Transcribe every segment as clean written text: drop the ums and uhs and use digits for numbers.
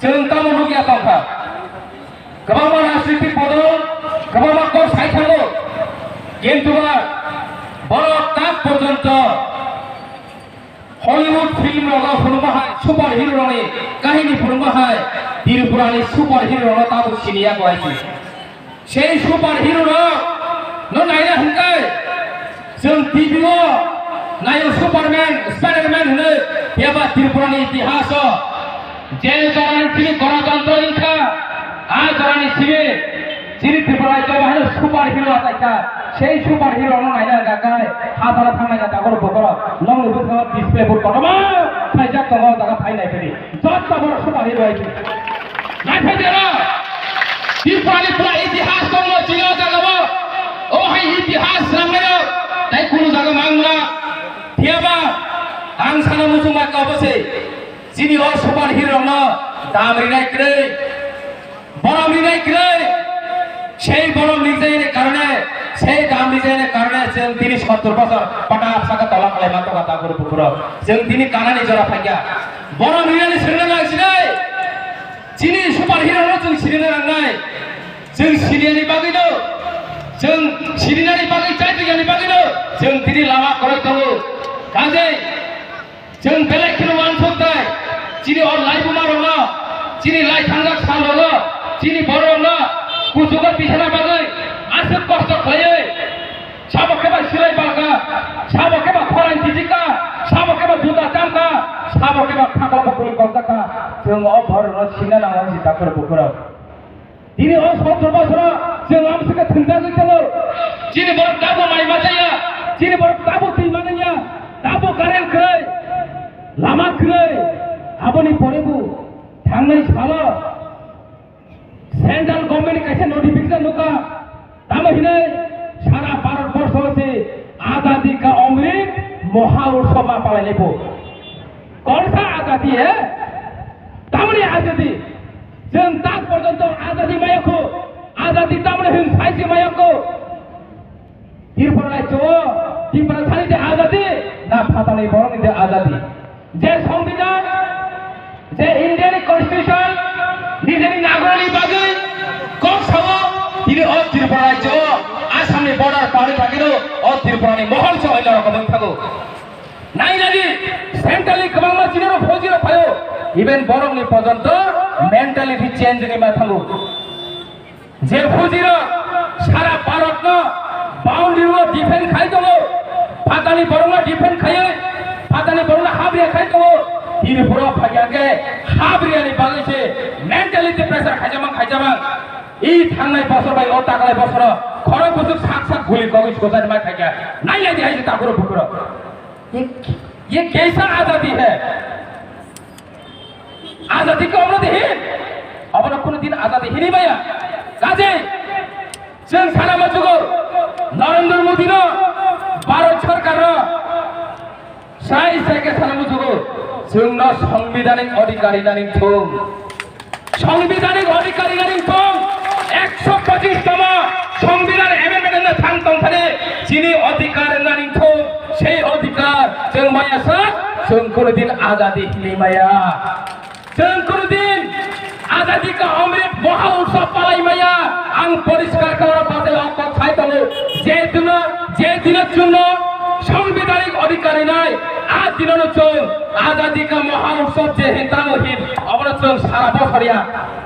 जों कामो लुगैया दंखा गोबां राजनीतिक बदल गोबां कम सायथांगो किन्तु बड़ ताक पर्यन्त हलिउड फिल्म रगा फुरमाहाय सुपार हिरो रनि काहिनी फुरमाहाय त्रिपुरानि सुपार हिरो रगा ताबो सिनिया गयासि সেই সুপার হিরো নো নাইনা হंखाय जों টিভিও नायो सुपारमैन स्पाइडरमैन होनो एबा त्रिपुरानि इतिहास जे जरानि सिबि गणतंत्र इंखा आ जरानि सिबि जिरि त्रिपुरा जबाहनो सुपार हिरो आताइका সেই সুপার হিরো নো নাইনা गागाय हाजारा थांनाय दागर बगर नंगो बुखो डिसप्ले बोर्ड करमा फाइजा कमा दागा फाइनाय फेरि जत बर सुपार हिरो आइति नाथाय देरा त्रिपुरानि पुरा इतिहास दङ चिनो जागाबो ओ हाय इतिहास रांनाय ताइ कुनु जागा मांगला थियाबा आं साना मुसुमा काबसे जिनि ओ सुपार हिरो न दामरिनाय क्रै बरमरिनाय क्रै সেই বড় নিজের কারণে সেই দাম নিজের কারণে जों তিনি 70 বছর পাটা ফাকা তলা কলাই মাতো কথা করে পুকুর जों তিনি কানানি জরা ফাইয়া বড় মিয়ানি সিরিনা লাগছিনে যিনি সুপার হিরো जों সিরিনা রাंनाय जों सिरियानि बागैनो जों सिरिनानि बागै चाइटिगानि बागैनो जों তিনি लामा করে তলো কাজে जों बेलेग किनो वानफोरताय যিনি অর লাইফ মারना যিনি লাই थांगा साललो যিনি बरना कुजुगा पिछाना बागै आसे कष्ट खयै साबकेबा सिलाय बागा साबकेबा खराय तिजिका साबकेबा जुदा चामका साबकेबा खागला बकुल कजाका जों अ भरनो सिना नांगौ जिताफोर बकुरा दिनै अ 70 बছर जों आमसके थुंजा गैथलो जिनि बर दाबो माइ माजाया जिनि बर दाबो दै मानैया दाबो कारेन्ट खै लामा खै आबोनि परेबु थांनाय साला सेंट्रल गवर्नमेंट कैसे नोटिफिकेशन लुका तामहिने सारा भारतवर्ष से आजादी का अमृत महा उत्सव पालन लेबो कौन सा आजादी है तामने आजादी जों ताक पर्यन्त आजादी मायाखौ आजादी तामने होन साइसे मायाखौ त्रिपुरालाय जो त्रिपुरा सानिदे आजादी ना फातानि बरनिदे आजादी जे संविधान जे इंडियन कन्स्टिट्यूशन निजेनि नागरिकनि बागै कम सावो दिनै अ त्रिपुरा राज्य आसामनि बर्डार पारि थाकिनो अ त्रिपुरानि महल सहैला रकम थागो नाइनादि सेन्ट्रलनि गोबां मानसिनो फौजिरो फायो इभेन बरंनि पर्यन्त मेन्टालिटी चेन्जनि मा थागो जे फौजिरो सारा भारतनो बाउन्ड्रीरो डिफेन्स खाइ दङ फातानि बरंना डिफेन्स खायो फातानि बरंना हाब्रिया खाइ दङ त्रिपुरा फायागे हाब्रियानि बागैसे मेन्टालिटी प्रेसार खाइजामा इ थांनाय बोसोर बाय अ तागलाय बोसोर खरं बोसोर साक साक गुली गगै गोजान मा खाइया नाइला दि आइजे तागुरो फुकुरो ये कैसा आजादी है आजादी को हमने देखी अब कोनो दिन आजादी हिनी भया काजे जों सारा मानसिखौ नरेंद्र मोदी न भारत सरकार र साइ साइके सारा मानसिखौ जोंनो संविधानिक अधिकारी नानि थं संविधानिक अधिकारी नानि थं 125 तम संविधान एमेन्डमेन्ट थां तंखाने जिनि अधिकार नानि थं সেই অধিকার जों मायासा जों কোনো दिन आजादी हिनी माया जों কোনো दिन आजादी का अमृत महा उत्सव पाলাই माया आं परिष्कार করার পাতে অকল খাই তলে যে দিনের জন্য সাংবিধানিক অধিকারী নাই আজ দিনের চোখ आजादी का महा उत्सव जे हिंतामहिन আমরা চোখ সারা বছরিয়া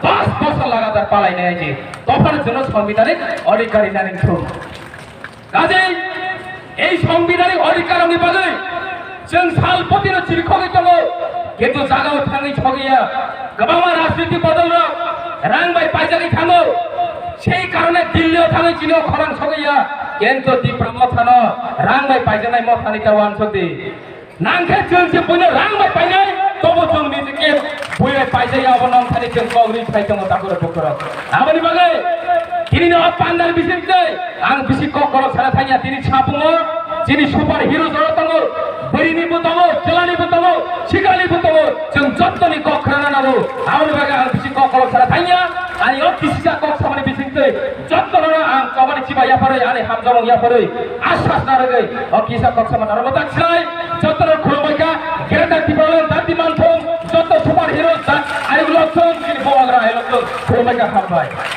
10 বছর লাগাতার পালাই নাই যে তখন জন্য সাংবিধানিক অধিকারী নাই চোখ কাজেই এই সাংবিধানিক অধিকার আমি বাগৈ जों सालपतिनो चिरखगै दङ किन्तु जागाव थाङै छगैया गोबां राजनीति बदल रां बाय पाइजागै थाङो সেই কারণে দিল্লিও थाङै चिनो खरां छगैया किन्तु त्रिपुरा मथानो रां बाय पाइजानाय मथानि तावान छगै नांखे जों जे बयनो रां बाय पाइनाय तबो जों निजेके बय पाइजाया अबनम थानि जों कग्रि थाइदङ तागुरो बकरा आबनि बागै दिनैनो पान्दार बिसिंदै आं बिसि ककरो सारा थाइया दिनै सापुङो जिनि सुपार हिरो जरा दङ बरिनिबो दङ चलानिबो दङ सिगानिबो दङ जों जत्तनि कखराना नागौ आबनि बागै आं बिसि ककरो सारा थाइया आनि अतिसिया कक सामानि बिसिंदै जत्तनो आं कमानि चिबा याफारै आनि हामजमं याफारै आश्वास नारगै अकिसा कक सामान आरो मता छिनाय जत्तनो खुलबायका गेरेटा तिबालन दाति मानथं जत्त सुपार हिरो आइ लक्षण लोग हामबाय